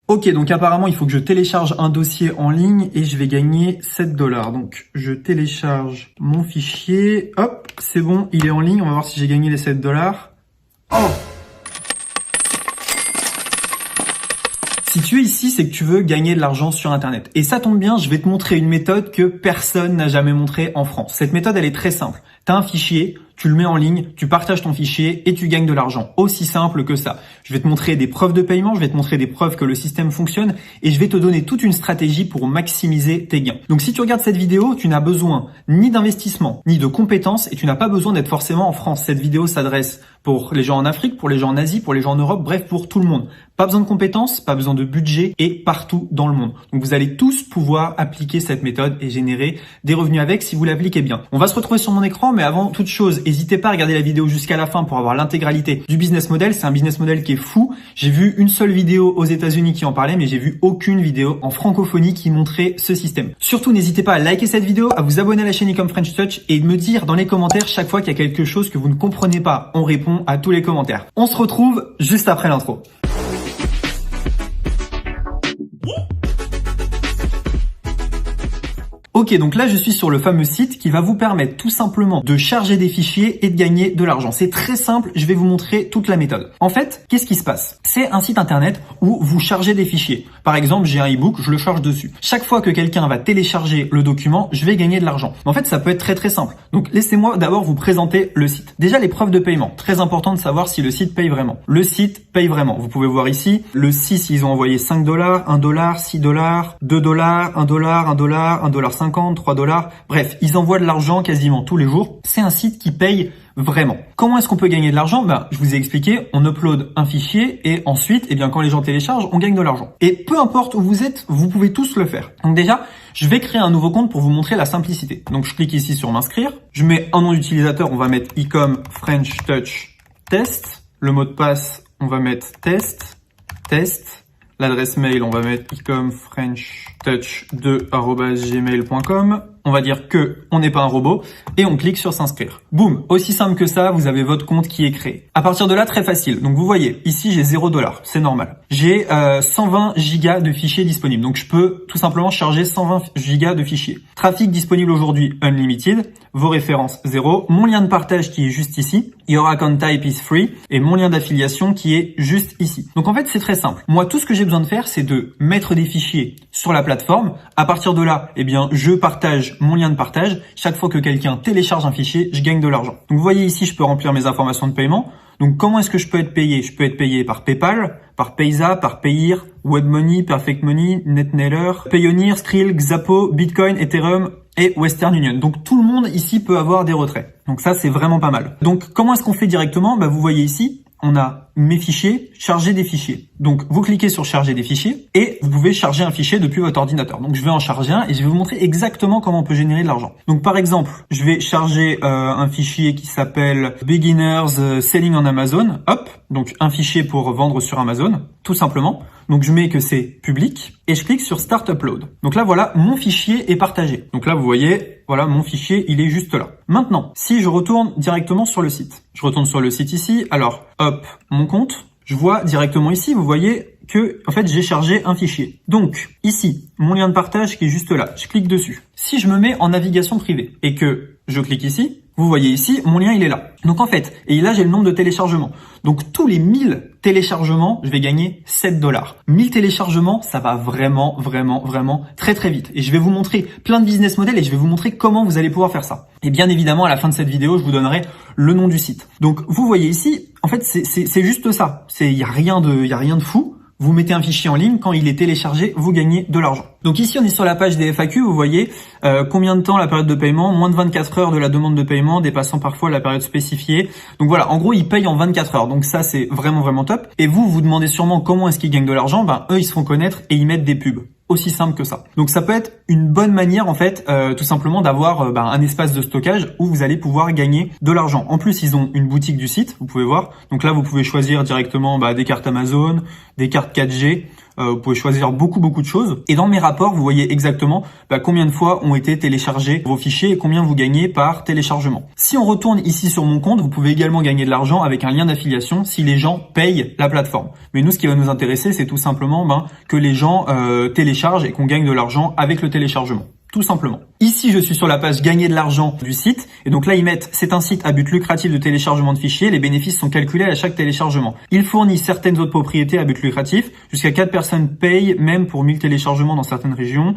Ok, donc apparemment, il faut que je télécharge un dossier en ligne et je vais gagner 7 $. Donc, je télécharge mon fichier. Hop, c'est bon, il est en ligne. On va voir si j'ai gagné les 7 $. Oh! Si tu es ici, c'est que tu veux gagner de l'argent sur Internet. Et ça tombe bien, je vais te montrer une méthode que personne n'a jamais montrée en France. Cette méthode, elle est très simple. Tu as un fichier, tu le mets en ligne, tu partages ton fichier et tu gagnes de l'argent. Aussi simple que ça. Je vais te montrer des preuves de paiement, je vais te montrer des preuves que le système fonctionne et je vais te donner toute une stratégie pour maximiser tes gains. Donc si tu regardes cette vidéo, tu n'as besoin ni d'investissement, ni de compétences et tu n'as pas besoin d'être forcément en France. Cette vidéo s'adresse pour les gens en Afrique, pour les gens en Asie, pour les gens en Europe, bref, pour tout le monde. Pas besoin de compétences, pas besoin de budget et partout dans le monde. Donc vous allez tous pouvoir appliquer cette méthode et générer des revenus avec si vous l'appliquez bien. On va se retrouver sur mon écran, mais avant toute chose, n'hésitez pas à regarder la vidéo jusqu'à la fin pour avoir l'intégralité du business model. C'est un business model qui est fou. J'ai vu une seule vidéo aux États-Unis qui en parlait, mais j'ai vu aucune vidéo en francophonie qui montrait ce système. Surtout, n'hésitez pas à liker cette vidéo, à vous abonner à la chaîne Ecom French Touch et de me dire dans les commentaires chaque fois qu'il y a quelque chose que vous ne comprenez pas. On répond à tous les commentaires. On se retrouve juste après l'intro. Ok, donc là je suis sur le fameux site qui va vous permettre tout simplement de charger des fichiers et de gagner de l'argent. C'est très simple, je vais vous montrer toute la méthode. En fait, qu'est-ce qui se passe? C'est un site internet où vous chargez des fichiers. Par exemple, j'ai un e-book, je le charge dessus. Chaque fois que quelqu'un va télécharger le document, je vais gagner de l'argent. En fait, ça peut être très très simple. Donc laissez-moi d'abord vous présenter le site. Déjà les preuves de paiement. Très important de savoir si le site paye vraiment. Le site paye vraiment. Vous pouvez voir ici, le 6, ils ont envoyé 5 $, 1 $, 6 $, 2 $, 1 $, 1 $, 1 $, 50, 3 $. Bref, ils envoient de l'argent quasiment tous les jours. C'est un site qui paye vraiment. Comment est-ce qu'on peut gagner de l'argent? Je vous ai expliqué, on upload un fichier et ensuite, quand les gens téléchargent, on gagne de l'argent. Et peu importe où vous êtes, vous pouvez tous le faire. Donc déjà, je vais créer un nouveau compte pour vous montrer la simplicité. Donc je clique ici sur m'inscrire. Je mets un nom d'utilisateur, on va mettre Ecom French Touch Test. Le mot de passe, on va mettre test. L'adresse mail, on va mettre ecomfrenchtouch2@gmail.com. On va dire que on n'est pas un robot et on clique sur s'inscrire. Boum, aussi simple que ça, vous avez votre compte qui est créé. À partir de là, très facile. Donc vous voyez, ici j'ai 0 $, c'est normal. J'ai 120 gigas de fichiers disponibles. Donc je peux tout simplement charger 120 gigas de fichiers. Trafic disponible aujourd'hui unlimited, vos références 0, mon lien de partage qui est juste ici, your account type is free et mon lien d'affiliation qui est juste ici. Donc en fait, c'est très simple. Moi, tout ce que j'ai besoin de faire, c'est de mettre des fichiers sur la plateforme. À partir de là, je partage mon lien de partage. Chaque fois que quelqu'un télécharge un fichier, je gagne de l'argent. Donc vous voyez ici, je peux remplir mes informations de paiement. Donc comment est-ce que je peux être payé? Je peux être payé par PayPal, par Payza, par Payeer, WebMoney, Perfect Money, NetNailer, Payoneer, Skrill, Xapo, Bitcoin, Ethereum et Western Union. Donc tout le monde ici peut avoir des retraits. Donc ça, c'est vraiment pas mal. Donc comment est-ce qu'on fait directement? Vous voyez ici, on a mes fichiers, charger des fichiers. Donc vous cliquez sur charger des fichiers et vous pouvez charger un fichier depuis votre ordinateur. Donc je vais en charger un et je vais vous montrer exactement comment on peut générer de l'argent. Donc par exemple, je vais charger un fichier qui s'appelle Beginners Selling on Amazon. Hop, donc un fichier pour vendre sur Amazon, tout simplement. Donc je mets que c'est public et je clique sur Start Upload. Donc là voilà, mon fichier est partagé. Donc là vous voyez, voilà mon fichier, il est juste là. Maintenant, si je retourne directement sur le site. Je retourne sur le site ici. Alors, hop, mon compte. Je vois directement ici, vous voyez que en fait j'ai chargé un fichier. Donc ici, mon lien de partage qui est juste là. Je clique dessus. Si je me mets en navigation privée et que je clique ici, vous voyez ici, mon lien il est là. Donc en fait, et là j'ai le nombre de téléchargements. Donc tous les 1000 téléchargements, je vais gagner 7 $. 1000 téléchargements, ça va vraiment très très vite. Et je vais vous montrer plein de business models et je vais vous montrer comment vous allez pouvoir faire ça. Et bien évidemment, à la fin de cette vidéo, je vous donnerai le nom du site. Donc vous voyez ici, en fait c'est juste ça. Il y a rien de fou. Vous mettez un fichier en ligne, quand il est téléchargé, vous gagnez de l'argent. Donc ici, on est sur la page des FAQ, vous voyez combien de temps la période de paiement, moins de 24 heures de la demande de paiement, dépassant parfois la période spécifiée. Donc voilà, en gros, ils payent en 24 heures. Donc ça, c'est vraiment top. Et vous demandez sûrement comment est-ce qu'ils gagnent de l'argent. Eux, ils se font connaître et ils mettent des pubs. Aussi simple que ça. Donc ça peut être une bonne manière en fait tout simplement d'avoir un espace de stockage où vous allez pouvoir gagner de l'argent. En plus, ils ont une boutique du site, vous pouvez voir. Donc là, vous pouvez choisir directement des cartes Amazon, des cartes 4G, Vous pouvez choisir beaucoup de choses. Et dans mes rapports, vous voyez exactement combien de fois ont été téléchargés vos fichiers et combien vous gagnez par téléchargement. Si on retourne ici sur mon compte, vous pouvez également gagner de l'argent avec un lien d'affiliation si les gens payent la plateforme. Mais nous, ce qui va nous intéresser, c'est tout simplement que les gens téléchargent et qu'on gagne de l'argent avec le téléchargement. Tout simplement. Ici, je suis sur la page gagner de l'argent du site. Et donc là, ils mettent, c'est un site à but lucratif de téléchargement de fichiers. Les bénéfices sont calculés à chaque téléchargement. Il fournit certaines autres propriétés à but lucratif. Jusqu'à 4 personnes payent, même pour 1000 téléchargements dans certaines régions.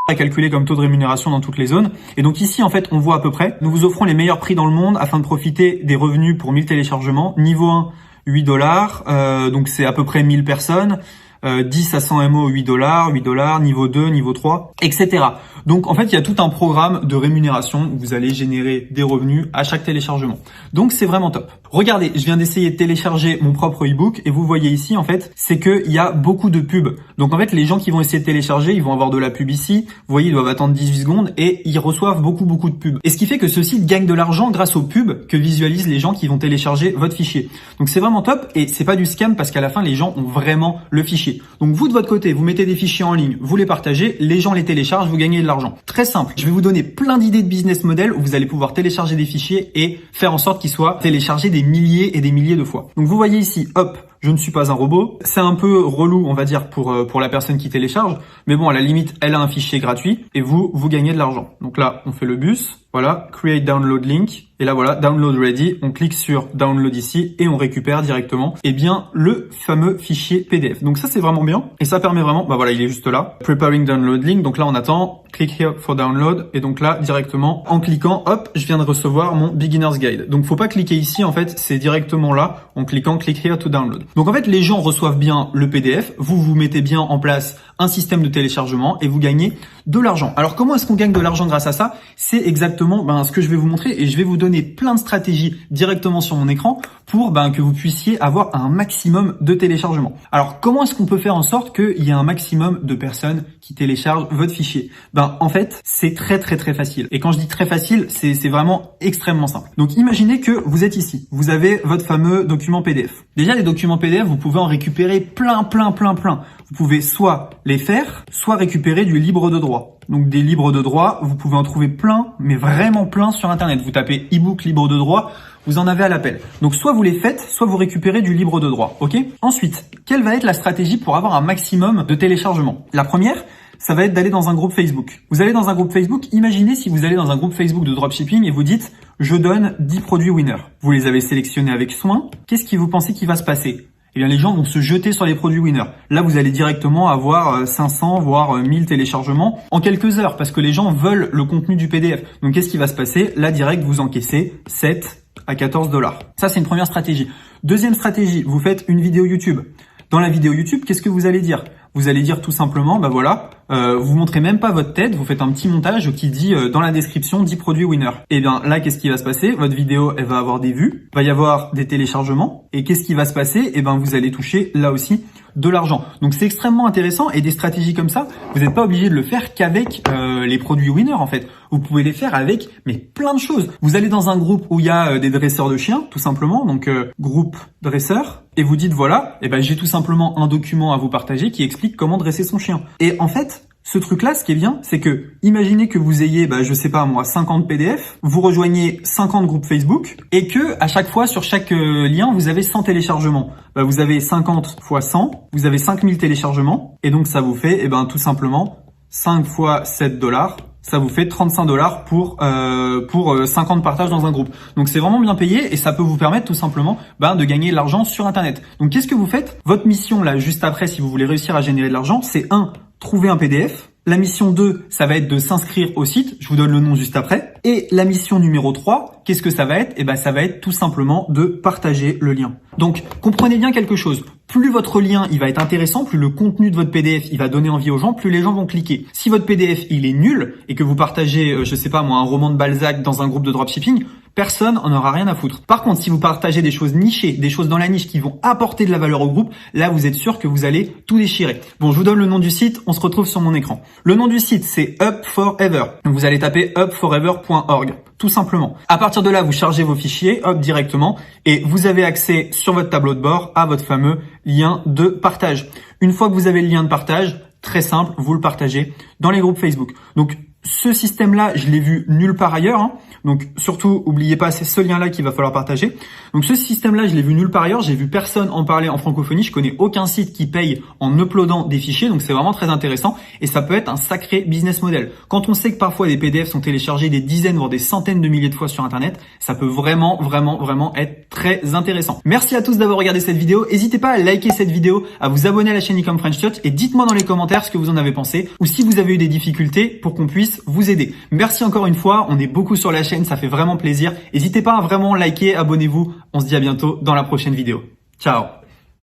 À calculer comme taux de rémunération dans toutes les zones. Et donc ici, en fait, on voit à peu près. Nous vous offrons les meilleurs prix dans le monde afin de profiter des revenus pour 1000 téléchargements. Niveau 1, $8. Donc c'est à peu près 1000 personnes. 10 à 100 MO, $8, niveau 2, niveau 3, etc. Donc en fait, il y a tout un programme de rémunération où vous allez générer des revenus à chaque téléchargement. Donc c'est vraiment top. Regardez, je viens d'essayer de télécharger mon propre ebook et vous voyez ici, en fait, c'est qu'il y a beaucoup de pubs. Donc en fait, les gens qui vont essayer de télécharger, ils vont avoir de la pub ici. Vous voyez, ils doivent attendre 18 secondes et ils reçoivent beaucoup de pubs. Et ce qui fait que ce site gagne de l'argent grâce aux pubs que visualisent les gens qui vont télécharger votre fichier. Donc c'est vraiment top et c'est pas du scam parce qu'à la fin, les gens ont vraiment le fichier. Donc vous de votre côté, vous mettez des fichiers en ligne, vous les partagez, les gens les téléchargent, vous gagnez de l'argent. Très simple. Je vais vous donner plein d'idées de business model où vous allez pouvoir télécharger des fichiers et faire en sorte qu'ils soient téléchargés des milliers et des milliers de fois. Donc vous voyez ici, hop, je ne suis pas un robot. C'est un peu relou, on va dire, pour la personne qui télécharge. Mais bon, à la limite, elle a un fichier gratuit et vous gagnez de l'argent. Donc là, on fait le bus. Voilà, create download link. Et là, voilà, download ready. On clique sur download ici et on récupère directement, le fameux fichier PDF. Donc ça, c'est vraiment bien. Et ça permet vraiment, voilà, il est juste là. Preparing download link. Donc là, on attend. Click here for download. Et donc là, directement, en cliquant, hop, je viens de recevoir mon beginner's guide. Donc faut pas cliquer ici, en fait, c'est directement là, en cliquant click here to download. Donc en fait, les gens reçoivent bien le PDF. Vous mettez bien en place un système de téléchargement et vous gagnez de l'argent. Alors comment est-ce qu'on gagne de l'argent grâce à ça? C'est exactement ce que je vais vous montrer et je vais vous donner plein de stratégies directement sur mon écran pour que vous puissiez avoir un maximum de téléchargements. Alors comment est-ce qu'on peut faire en sorte qu'il y ait un maximum de personnes qui téléchargent votre fichier? En fait, c'est très facile. Et quand je dis très facile, c'est vraiment extrêmement simple. Donc imaginez que vous êtes ici. Vous avez votre fameux document PDF. Déjà, les documents PDF, vous pouvez en récupérer plein. Vous pouvez soit les faire, soit récupérer du libre de droit. Donc des libres de droit, vous pouvez en trouver plein, mais vraiment plein sur Internet. Vous tapez e-book libre de droit, vous en avez à l'appel. Donc soit vous les faites, soit vous récupérez du libre de droit. Ok ? Ensuite, quelle va être la stratégie pour avoir un maximum de téléchargements? La première, ça va être d'aller dans un groupe Facebook. Vous allez dans un groupe Facebook, imaginez si vous allez dans un groupe Facebook de dropshipping et vous dites « Je donne 10 produits winners ». Vous les avez sélectionnés avec soin. Qu'est-ce que vous pensez qui va se passer? Eh bien, les gens vont se jeter sur les produits winners. Là, vous allez directement avoir 500, voire 1000 téléchargements en quelques heures parce que les gens veulent le contenu du PDF. Donc, qu'est-ce qui va se passer? Là, direct, vous encaissez 7 à $14. Ça, c'est une première stratégie. Deuxième stratégie, vous faites une vidéo YouTube. Dans la vidéo YouTube, qu'est-ce que vous allez dire? Vous allez dire tout simplement, vous montrez même pas votre tête, vous faites un petit montage qui dit dans la description 10 produits winners. Et bien là, qu'est-ce qui va se passer? Votre vidéo, elle va avoir des vues, va y avoir des téléchargements. Et qu'est-ce qui va se passer? Et vous allez toucher là aussi de l'argent. Donc c'est extrêmement intéressant et des stratégies comme ça, vous n'êtes pas obligé de le faire qu'avec les produits winners en fait. Vous pouvez les faire avec plein de choses. Vous allez dans un groupe où il y a des dresseurs de chiens, tout simplement, donc groupe dresseur, et vous dites voilà, j'ai tout simplement un document à vous partager qui explique comment dresser son chien. Et en fait, ce truc-là, ce qui est bien, c'est que, imaginez que vous ayez, 50 PDF, vous rejoignez 50 groupes Facebook, et que, à chaque fois, sur chaque lien, vous avez 100 téléchargements. Vous avez 50 fois 100, vous avez 5000 téléchargements, et donc ça vous fait, tout simplement, 5 fois $7, ça vous fait $35 pour 50 partages dans un groupe. Donc c'est vraiment bien payé et ça peut vous permettre tout simplement de gagner de l'argent sur Internet. Donc qu'est-ce que vous faites? Votre mission là juste après, si vous voulez réussir à générer de l'argent, c'est 1. Trouver un PDF. La mission 2, ça va être de s'inscrire au site. Je vous donne le nom juste après. Et la mission numéro 3, qu'est-ce que ça va être? Ça va être tout simplement de partager le lien. Donc, comprenez bien quelque chose. Plus votre lien, il va être intéressant, plus le contenu de votre PDF, il va donner envie aux gens, plus les gens vont cliquer. Si votre PDF, il est nul et que vous partagez, un roman de Balzac dans un groupe de dropshipping, Personne en aura rien à foutre. Par contre, si vous partagez des choses nichées, des choses dans la niche qui vont apporter de la valeur au groupe, là, vous êtes sûr que vous allez tout déchirer. Bon, je vous donne le nom du site, on se retrouve sur mon écran. Le nom du site, c'est Up4Ever. Donc, vous allez taper up4ever.org, tout simplement. À partir de là, vous chargez vos fichiers, hop, directement, et vous avez accès sur votre tableau de bord à votre fameux lien de partage. Une fois que vous avez le lien de partage, très simple, vous le partagez dans les groupes Facebook. Donc, ce système-là, je l'ai vu nulle part ailleurs. Hein. Donc, surtout, oubliez pas, c'est ce lien-là qu'il va falloir partager. Donc, ce système-là, je l'ai vu nulle part ailleurs. J'ai vu personne en parler en francophonie. Je connais aucun site qui paye en uploadant des fichiers. Donc, c'est vraiment très intéressant. Et ça peut être un sacré business model. Quand on sait que parfois des PDF sont téléchargés des dizaines, voire des centaines de milliers de fois sur Internet, ça peut vraiment être très intéressant. Merci à tous d'avoir regardé cette vidéo. N'hésitez pas à liker cette vidéo, à vous abonner à la chaîne Ecom French Touch et dites-moi dans les commentaires ce que vous en avez pensé ou si vous avez eu des difficultés pour qu'on puisse vous aider. Merci encore une fois, on est beaucoup sur la chaîne, ça fait vraiment plaisir. N'hésitez pas à vraiment liker, abonnez-vous. On se dit à bientôt dans la prochaine vidéo. Ciao!